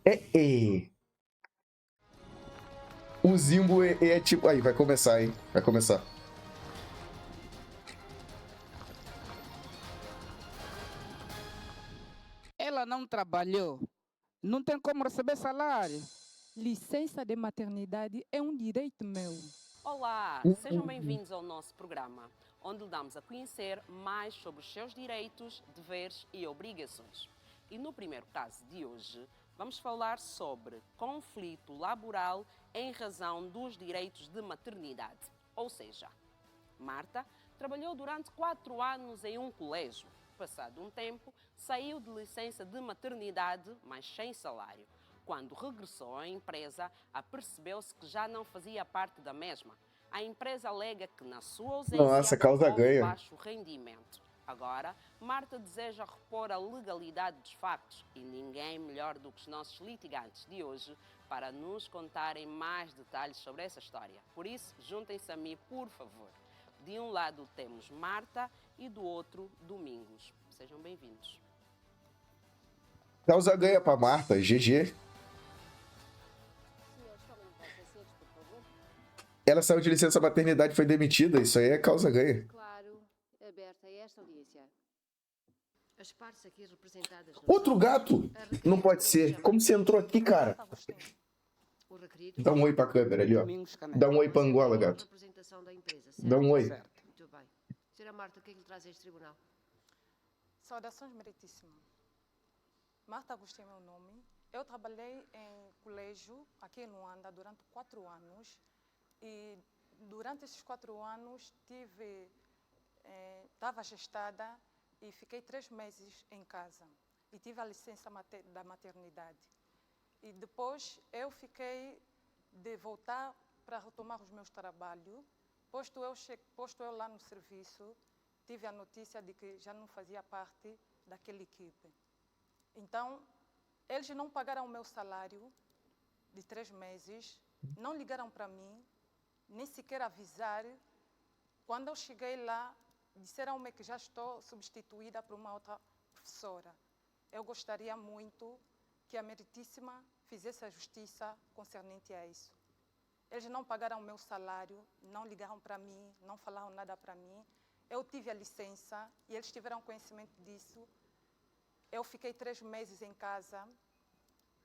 É. O Zimbo é tipo... Aí, vai começar, hein? Vai começar. Ela não trabalhou, não tem como receber salário. Licença de maternidade é um direito meu. Olá, sejam bem-vindos ao nosso programa, onde lhe damos a conhecer mais sobre os seus direitos, deveres e obrigações. E no primeiro caso de hoje, vamos falar sobre conflito laboral em razão dos direitos de maternidade. Ou seja, Marta trabalhou durante 4 anos em um colégio. Passado um tempo, saiu de licença de maternidade, mas sem salário. Quando regressou à empresa, apercebeu-se que já não fazia parte da mesma. A empresa alega que, na sua ausência, Nossa, causa houve ganha. baixo rendimento. Agora, Marta deseja repor a legalidade dos factos e ninguém melhor do que os nossos litigantes de hoje para nos contarem mais detalhes sobre essa história. Por isso, juntem-se a mim, por favor. De um lado temos Marta e do outro Domingos. Sejam bem-vindos. Causa ganha pra Marta, GG. Ela saiu de licença maternidade e foi demitida. Isso aí é causa ganha. Claro, aberta a esta audiência. As partes aqui representadas... Outro gato? Não pode ser. Como você entrou aqui, cara? Dá um oi pra câmera ali, ó. Dá um oi pra Angola, gato. Dá um oi. Muito bem. Senhora Marta, o que é que lhe traz a este tribunal? Saudações, meritíssima. Marta Agostinho é meu nome. Eu trabalhei em colégio aqui em Luanda durante 4 anos. E durante esses 4 anos estava gestada e fiquei 3 meses em casa. E tive a licença da maternidade. E depois eu fiquei de voltar para retomar os meus trabalhos. Posto eu lá no serviço, tive a notícia de que já não fazia parte daquela equipe. Então, eles não pagaram o meu salário de 3 meses, não ligaram para mim, nem sequer avisar. Quando eu cheguei lá, disseram-me que já estou substituída por uma outra professora. Eu gostaria muito que a meritíssima fizesse a justiça concernente a isso. Eles não pagaram o meu salário, não ligaram para mim, não falaram nada para mim. Eu tive a licença e eles tiveram conhecimento disso. Eu fiquei 3 meses em casa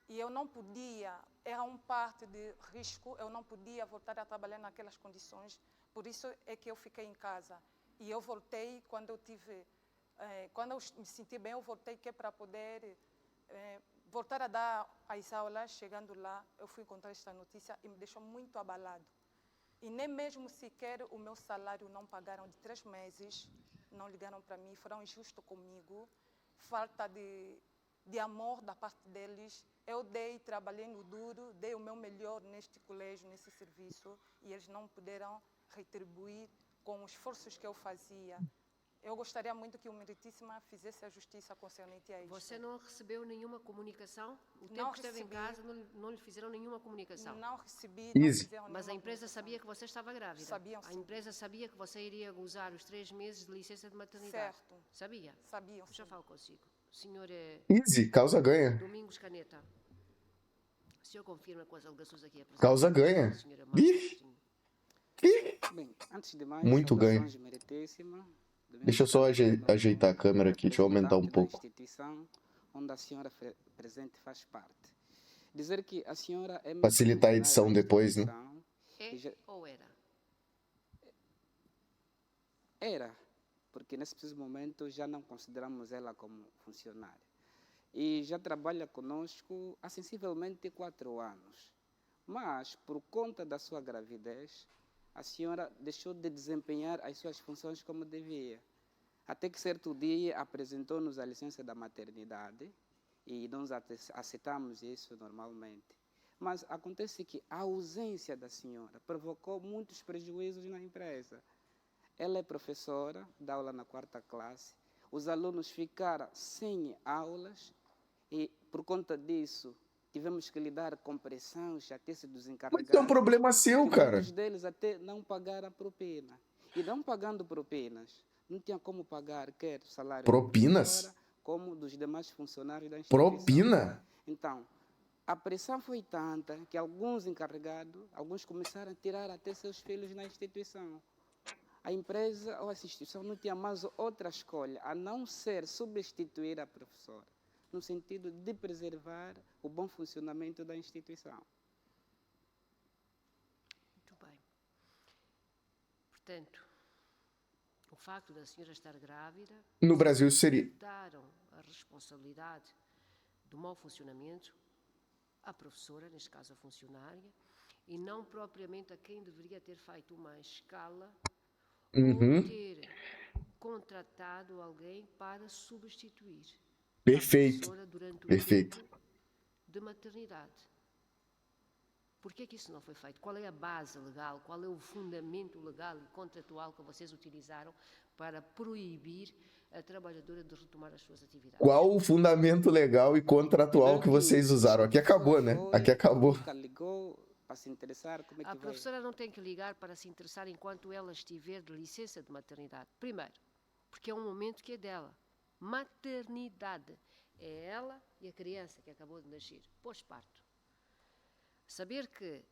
e eu não podia, era um parte de risco, eu não podia voltar a trabalhar naquelas condições. Por isso é que eu fiquei em casa. E eu voltei quando eu me senti bem, eu voltei que é para poder voltar a dar as aulas. Chegando lá, eu fui encontrar esta notícia e me deixou muito abalado. E nem mesmo sequer o meu salário não pagaram de 3 meses, não ligaram para mim, foram injustos comigo, falta de amor da parte deles. Eu trabalhei no duro, dei o meu melhor neste colégio, nesse serviço, e eles não puderam retribuir com os esforços que eu fazia. Eu gostaria muito que o meritíssima fizesse a justiça concernente a isso. Você não recebeu nenhuma comunicação? O tempo que esteve em casa não lhe fizeram nenhuma comunicação? Não recebi, Easy. não fizeram. Mas a empresa sabia que você estava grávida? Sabiam, sim. A empresa sabia que você iria gozar os 3 meses de licença de maternidade? Certo. Sabia? Sabiam, Já sim. falo consigo. O senhor Easy, causa ganha. Domingos Caneta. O senhor confirma com as alegações aqui apresentadas? Causa ganha. Senhora Marta Agostinho. Bem, antes de mais, Muito ganho. saudações meritíssima. Deixa eu só ajeitar a câmera aqui, deixa eu aumentar um pouco. Da instituição onde a senhora presente faz parte. Dizer que a senhora é Facilitar a edição funcionária da depois, né? instituição. Ou era? Era, porque nesse preciso momento já não consideramos ela como funcionária. E já trabalha conosco há sensivelmente 4 anos. Mas, por conta da sua gravidez, a senhora deixou de desempenhar as suas funções como devia. Até que certo dia apresentou-nos a licença da maternidade e nós aceitamos isso normalmente. Mas acontece que a ausência da senhora provocou muitos prejuízos na empresa. Ela é professora, dá aula na 4ª classe. Os alunos ficaram sem aulas e, por conta disso, tivemos que lidar com pressão, chatice dos encarregados. Mas é um problema seu, cara. Muitos deles até não pagaram a propina. E não pagando propinas, não tinha como pagar quer o salário Propinas? da professora, como dos demais funcionários da instituição. Propina? Então, A pressão foi tanta que alguns encarregados, alguns começaram a tirar até seus filhos na instituição. A empresa ou a instituição não tinha mais outra escolha, a não ser substituir a professora, no sentido de preservar o bom funcionamento da instituição. Muito bem. Portanto, o facto da senhora estar grávida... No Brasil isso seria... ...daram a responsabilidade do mau funcionamento à professora, neste caso a funcionária, e não propriamente a quem deveria ter feito uma escala ou ter contratado alguém para substituir Perfeito. a professora durante o Perfeito. tempo de maternidade. Por que isso não foi feito? Qual é a base legal, qual é o fundamento legal e contratual que vocês utilizaram para proibir a trabalhadora de retomar as suas atividades? Qual o fundamento legal e contratual que vocês usaram? Aqui acabou, né? Aqui acabou. Nunca ligou para se interessar como é que A vai. professora não tem que ligar para se interessar enquanto ela estiver de licença de maternidade. Primeiro, porque é um momento que é dela. Maternidade. É ela e a criança que acabou de nascer. Pós-parto. Saber que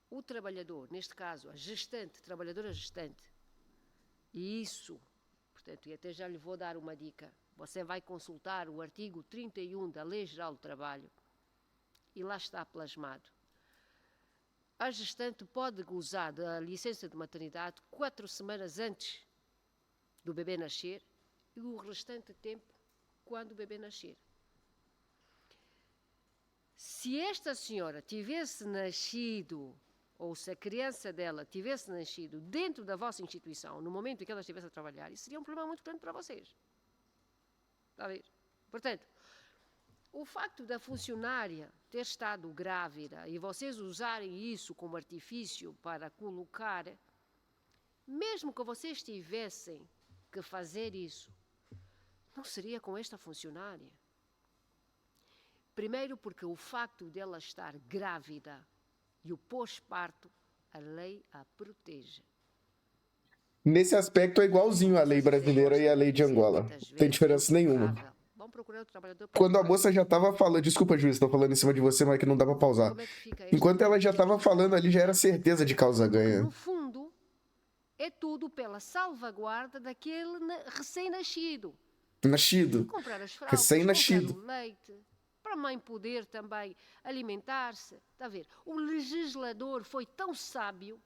o trabalhador, neste caso a gestante, trabalhadora gestante, e isso, portanto, e até já lhe vou dar uma dica, você vai consultar o artigo 31 da Lei Geral do Trabalho e lá está plasmado. A gestante pode gozar da licença de maternidade 4 semanas antes do bebê nascer e o restante tempo quando o bebê nascer. Se esta senhora tivesse nascido, ou se a criança dela tivesse nascido dentro da vossa instituição, no momento em que ela estivesse a trabalhar, isso seria um problema muito grande para vocês. Está a ver? Portanto, o facto da funcionária ter estado grávida e vocês usarem isso como artifício para colocar, mesmo que vocês tivessem que fazer isso, não seria com esta funcionária. Primeiro porque o facto dela estar grávida e o pós-parto, a lei a protege. Nesse aspecto é igualzinho a lei brasileira e a lei de Angola. Não tem diferença nenhuma. Vamos procurar o trabalhador. Quando a moça já tava falando... Desculpa, juiz, tô falando em cima de você, mas é que não dá pra pausar. Como é que fica este Enquanto ela já tava falando ali, já era certeza de causa ganha. No fundo, é tudo pela salvaguarda daquele recém-nascido. Nascido. Comprar as fraldas, Recém-nascido. comprar o leite, para a mãe poder também alimentar-se. Está a ver? O legislador foi tão sábio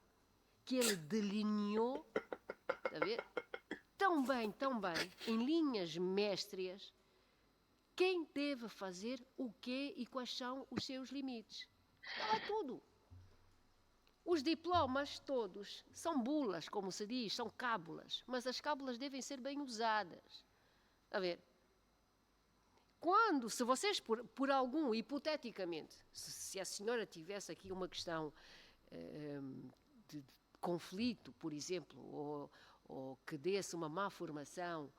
que ele delineou, está a ver? Tão bem, em linhas méstrias, quem deve fazer o quê e quais são os seus limites. Está lá tudo. Os diplomas todos são bulas, como se diz, são cábulas, mas as cábulas devem ser bem usadas. Está a ver? Se vocês, por algum, hipoteticamente, se a senhora tivesse aqui uma questão de conflito, por exemplo, ou que desse uma má formação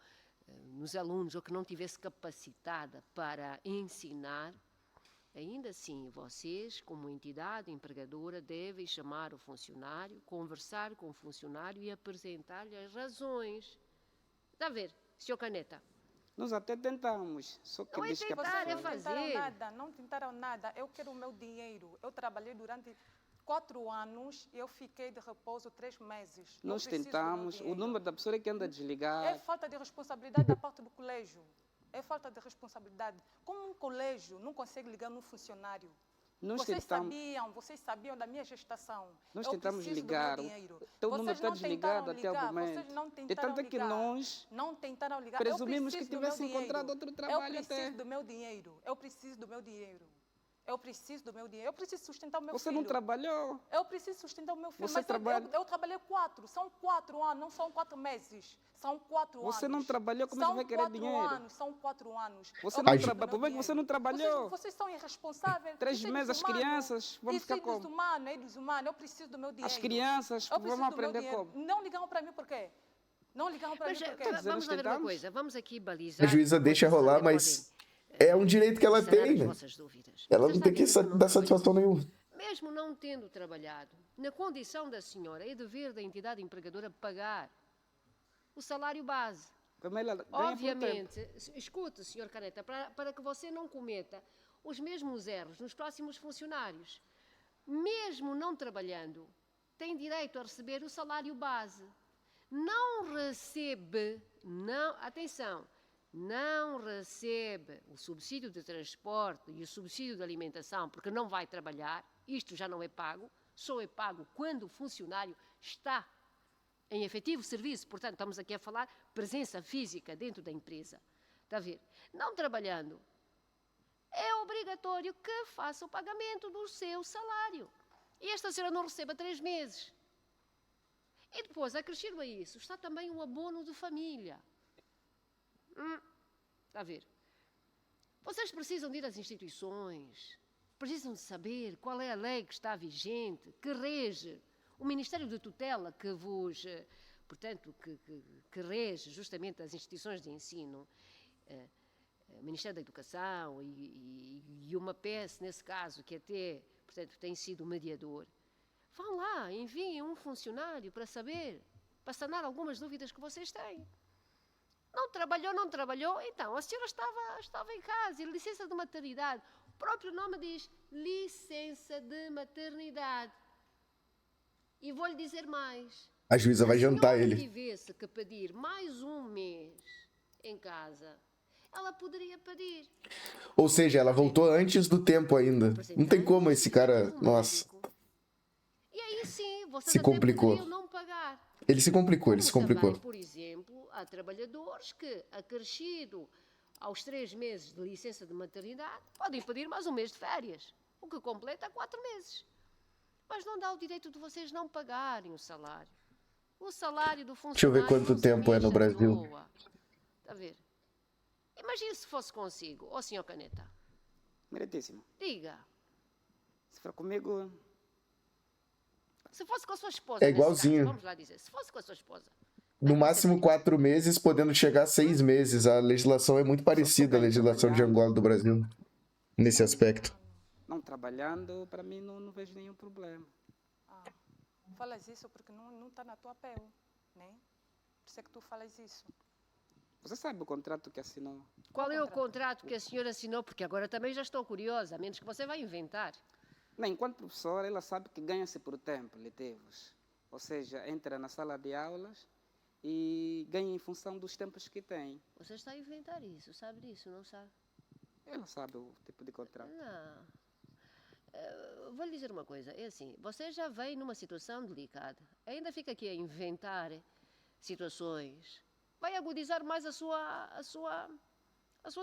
nos alunos, ou que não tivesse capacitada para ensinar, ainda assim, vocês, como entidade empregadora, devem chamar o funcionário, conversar com o funcionário e apresentar-lhe as razões. Está a ver, Sr. Caneta? Nós até tentamos, só que Não é diz que a tentar, pessoa... é fazer. Não tentaram nada. Eu quero o meu dinheiro. Eu trabalhei durante 4 anos e eu fiquei de repouso 3 meses. Nós tentamos, o número da pessoa é que anda desligado. É falta de responsabilidade da parte do colégio. É falta de responsabilidade. Como um colégio não consegue ligar num funcionário? Vocês sabiam da minha gestação. Nós tentamos ligar. Então o número está desligado até o momento. De tanto que nós não tentaram ligar. Presumimos que tivesse encontrado outro trabalho até. Eu preciso do meu dinheiro. Eu preciso do meu dinheiro. Eu preciso sustentar o meu filho. Você não trabalhou? Eu preciso sustentar o meu filho. Você trabalha... eu trabalhei 4. São 4 anos, não são 4 meses. São 4 anos. Você não trabalhou, como é que vai querer dinheiro? São 4 anos. Você não trabalhou. Por que você não trabalhou? Vocês são irresponsáveis. 3 meses as crianças vão ficar como? É desumano. Eu preciso do meu dinheiro. As crianças vão aprender como? Não ligaram para mim por quê? Não ligaram para mim por quê? Vamos lá ver uma coisa. Vamos aqui balizar. A juíza deixa rolar, mas é um direito que ela tem. Ela não tem que dar satisfação nenhuma. Mesmo não tendo trabalhado, na condição da senhora, é dever da entidade empregadora pagar o salário base. Obviamente, escute, Sr. Caneta, para que você não cometa os mesmos erros nos próximos funcionários. Mesmo não trabalhando, tem direito a receber o salário base. Não recebe, atenção, não recebe o subsídio de transporte e o subsídio de alimentação porque não vai trabalhar, isto já não é pago, só é pago quando o funcionário está em efetivo serviço, portanto estamos aqui a falar presença física dentro da empresa. Está a ver? Não trabalhando, é obrigatório que faça o pagamento do seu salário. E esta senhora não recebe há 3 meses. E depois, acrescido a isso, está também o abono de família. Está a ver? Vocês precisam de ir às instituições, precisam de saber qual é a lei que está vigente, que rege o Ministério de Tutela que vos, portanto, que rege justamente as instituições de ensino, o Ministério da Educação e uma PS, nesse caso, que até, portanto, tem sido mediador. Vão lá, enviem um funcionário para saber, para sanar algumas dúvidas que vocês têm. Não trabalhou, então a senhora estava em casa, e licença de maternidade. O próprio nome diz licença de maternidade. E vou-lhe dizer mais. A juíza vai jantar Se a ele. senhora tivesse que pedir mais um mês em casa, ela poderia pedir. Ou seja, ela voltou antes do tempo ainda. Não tem como esse cara... Nossa, E aí sim, vocês se até complicou. poderiam não pagar. Ele se complicou, ele se Como complicou. também, por exemplo, há trabalhadores que, acrescido aos 3 meses de licença de maternidade, podem pedir mais um mês de férias, o que completa 4 meses. Mas não dá o direito de vocês não pagarem o salário. O salário do funcionário... Deixa eu ver quanto não se tempo é no mexe à Brasil. toa. Está a ver? Imagine se fosse consigo, ó senhor Caneta. Meritíssimo. Diga. Se for comigo, Se fosse com a sua esposa, É nesse igualzinho. caso, vamos lá dizer, se fosse com a sua esposa. No máximo 4 meses, podendo chegar a 6 meses. A legislação é muito parecida à legislação de Angola do Brasil, nesse aspecto. não trabalhando, para mim não vejo nenhum problema. Falas isso porque não está na tua pele, né? Por isso é que tu falas isso. Você sabe o contrato que assinou? Qual é o contrato que a senhora assinou? Porque agora também já estou curiosa, a menos que você vai inventar. Não, enquanto professora, ela sabe que ganha-se por tempo letivos. Ou seja, entra na sala de aulas e ganha em função dos tempos que tem. Você está a inventar isso, sabe disso, não sabe? Ela sabe o tipo de contrato. Não. Vou lhe dizer uma coisa, é assim, você já vem numa situação delicada, ainda fica aqui a inventar situações, vai agudizar mais a sua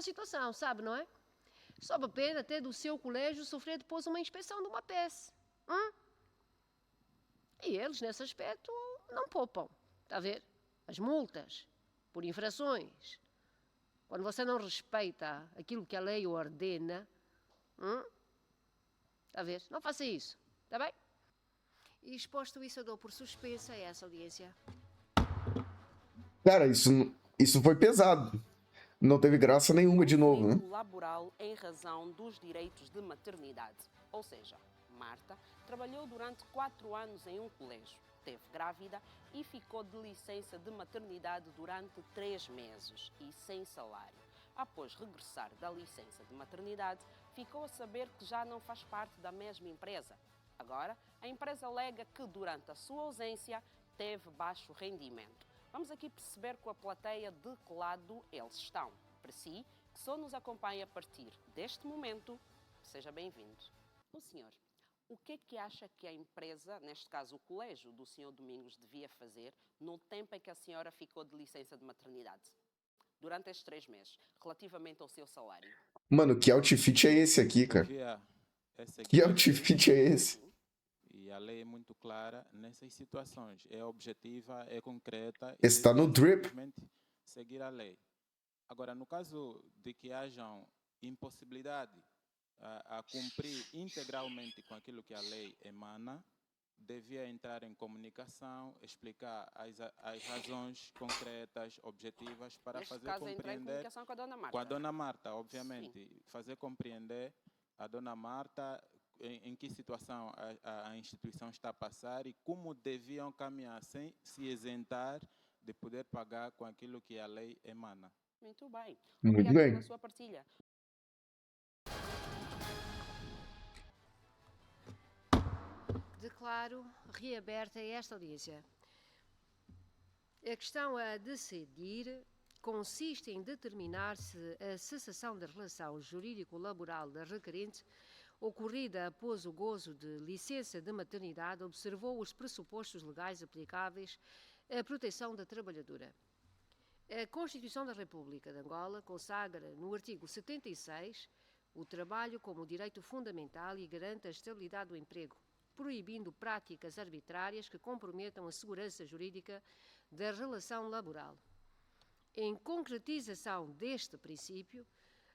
situação, sabe, não é? Sob a pena até do seu colégio sofrer depois uma inspeção de uma PES. E eles, nesse aspecto, não poupam, está a ver? As multas por infrações. Quando você não respeita aquilo que a lei ordena, está a ver? Não faça isso, está bem? E exposto isso, eu dou por suspensa essa audiência. Cara, isso foi pesado. Não teve graça nenhuma de novo, né? Conflito laboral em razão dos direitos de maternidade. Ou seja, Marta trabalhou durante 4 anos em um colégio, esteve grávida e ficou de licença de maternidade durante 3 meses e sem salário. Após regressar da licença de maternidade, ficou a saber que já não faz parte da mesma empresa. Agora, a empresa alega que durante a sua ausência teve baixo rendimento. Vamos aqui perceber com a plateia de que lado eles estão. Para si, que só nos acompanha a partir deste momento, seja bem-vindo. O senhor, o que é que acha que a empresa, neste caso o colégio do senhor Domingos, devia fazer no tempo em que a senhora ficou de licença de maternidade? Durante estes 3 meses, relativamente ao seu salário. Mano, que outfit é esse aqui, cara? Que outfit é esse? E a lei é muito clara nessas situações. É objetiva, é concreta. Está no drip. Simplesmente seguir a lei. Agora, no caso de que hajam impossibilidade a cumprir integralmente com aquilo que a lei emana, devia entrar em comunicação, explicar as razões concretas, objetivas, para Neste fazer caso, entrar em compreender comunicação com a dona Marta. com a dona Marta, obviamente. Sim. Fazer compreender a dona Marta em que situação a instituição está a passar e como deviam caminhar sem se isentar de poder pagar com aquilo que a lei emana. Muito bem. Muito Obrigada bem. pela sua partilha. declaro reaberta esta audiência. A questão a decidir consiste em determinar se a cessação da relação jurídico-laboral da requerente, ocorrida após o gozo de licença de maternidade, observou os pressupostos legais aplicáveis à proteção da trabalhadora. A Constituição da República de Angola consagra, no artigo 76, o trabalho como direito fundamental e garante a estabilidade do emprego, proibindo práticas arbitrárias que comprometam a segurança jurídica da relação laboral. Em concretização deste princípio,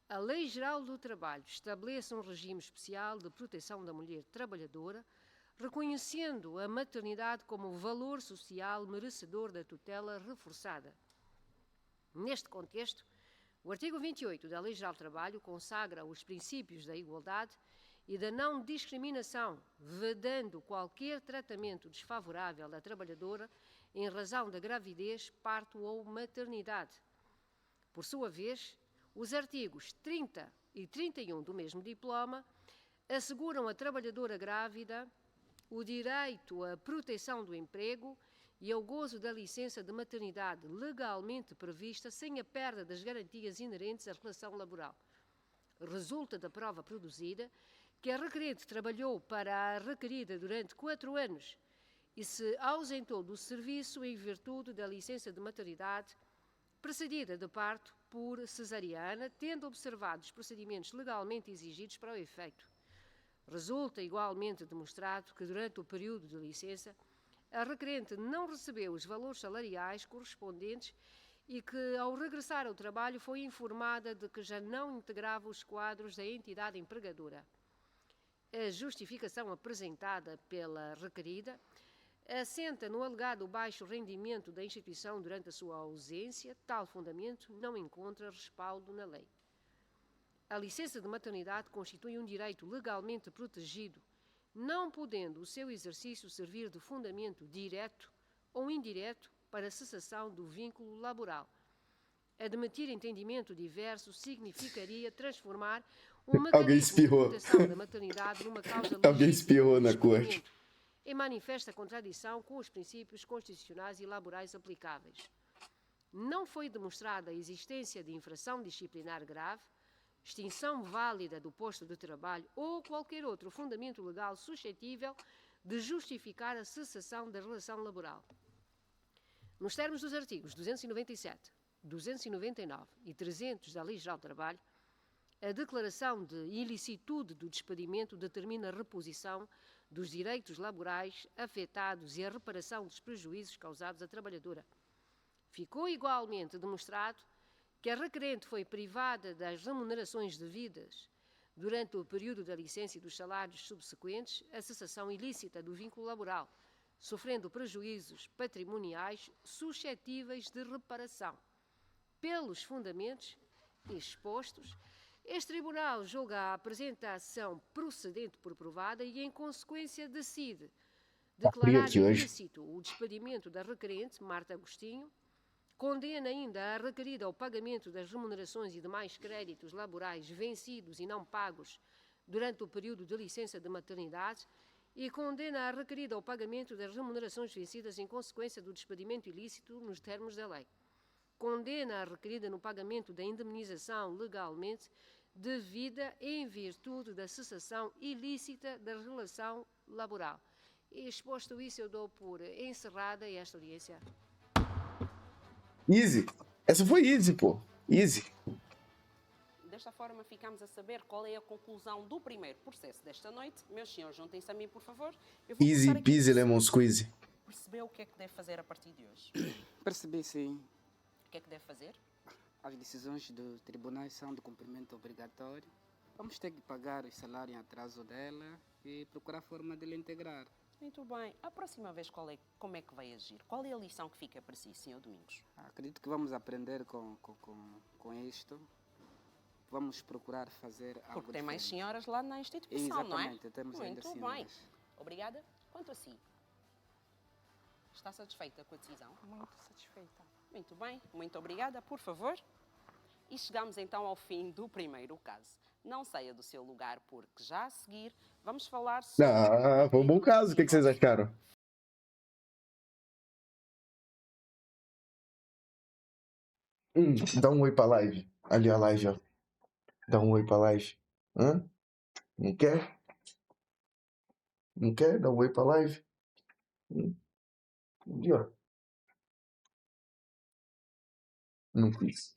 a Lei Geral do Trabalho estabelece um regime especial de proteção da mulher trabalhadora, reconhecendo a maternidade como valor social merecedor da tutela reforçada. Neste contexto, o artigo 28 da Lei Geral do Trabalho consagra os princípios da igualdade e da não discriminação, vedando qualquer tratamento desfavorável da trabalhadora em razão da gravidez, parto ou maternidade. Por sua vez, os artigos 30 e 31 do mesmo diploma asseguram à trabalhadora grávida o direito à proteção do emprego e ao gozo da licença de maternidade legalmente prevista sem a perda das garantias inerentes à relação laboral. Resulta da prova produzida que a requerente trabalhou para a requerida durante 4 anos e se ausentou do serviço em virtude da licença de maternidade precedida de parto por cesariana, tendo observado os procedimentos legalmente exigidos para o efeito. Resulta igualmente demonstrado que durante o período de licença a requerente não recebeu os valores salariais correspondentes e que, ao regressar ao trabalho, foi informada de que já não integrava os quadros da entidade empregadora. A justificação apresentada pela requerida assenta no alegado baixo rendimento da instituição durante a sua ausência. Tal fundamento não encontra respaldo na lei. A licença de maternidade constitui um direito legalmente protegido, não podendo o seu exercício servir de fundamento direto ou indireto para a cessação do vínculo laboral. Admitir entendimento diverso significaria transformar o mecanismo de proteção da maternidade numa causa legítima de excluímento, em manifesta contradição com os princípios constitucionais e laborais aplicáveis. Não foi demonstrada a existência de infração disciplinar grave, extinção válida do posto de trabalho ou qualquer outro fundamento legal suscetível de justificar a cessação da relação laboral. Nos termos dos artigos 297, 299 e 300 da Lei Geral do Trabalho, a declaração de ilicitude do despedimento determina a reposição dos direitos laborais afetados e a reparação dos prejuízos causados à trabalhadora. Ficou igualmente demonstrado que a requerente foi privada das remunerações devidas durante o período da licença e dos salários subsequentes à cessação ilícita do vínculo laboral, sofrendo prejuízos patrimoniais suscetíveis de reparação. Pelos fundamentos expostos, este Tribunal julga a apresentação procedente por provada e, em consequência, decide declarar ilícito o despedimento da requerente, Marta Agostinho, condena ainda a requerida ao pagamento das remunerações e demais créditos laborais vencidos e não pagos durante o período de licença de maternidade e condena a requerida ao pagamento das remunerações vencidas em consequência do despedimento ilícito nos termos da lei. Condena a requerida no pagamento da indemnização legalmente devida em virtude da cessação ilícita da relação laboral. E exposto isso, eu dou por encerrada esta audiência. Easy. Essa foi easy, pô. Easy. Desta forma, ficamos a saber qual é a conclusão do primeiro processo desta noite. Meus senhores, juntem-se a mim, por favor. Easy peasy lemon squeezy. Percebeu o que é que deve fazer a partir de hoje? Percebi, sim. O que é que deve fazer? As decisões dos tribunais são de cumprimento obrigatório. Vamos ter que pagar o salário em atraso dela e procurar forma de lhe integrar. Muito bem. A próxima vez, como é que vai agir? Qual é a lição que fica para si, Sr. Domingos? Acredito que vamos aprender com isto. Vamos procurar fazer algo Porque tem mais diferente. senhoras lá na instituição, não é? Exatamente, temos ainda Muito senhoras. bem. Obrigada. Quanto a si? Está satisfeita com a decisão? Muito satisfeita. Muito bem. Muito obrigada. Por favor. E chegamos então ao fim do primeiro caso. Não saia do seu lugar, porque já a seguir vamos falar sobre... Ah, foi um bom caso. O que vocês acharam? Dá um oi pra live. Ali a live, ó. Dá um oi pra live. Hã? Não quer? Não quer? Dá um oi pra live. Ali, ó. Não quis.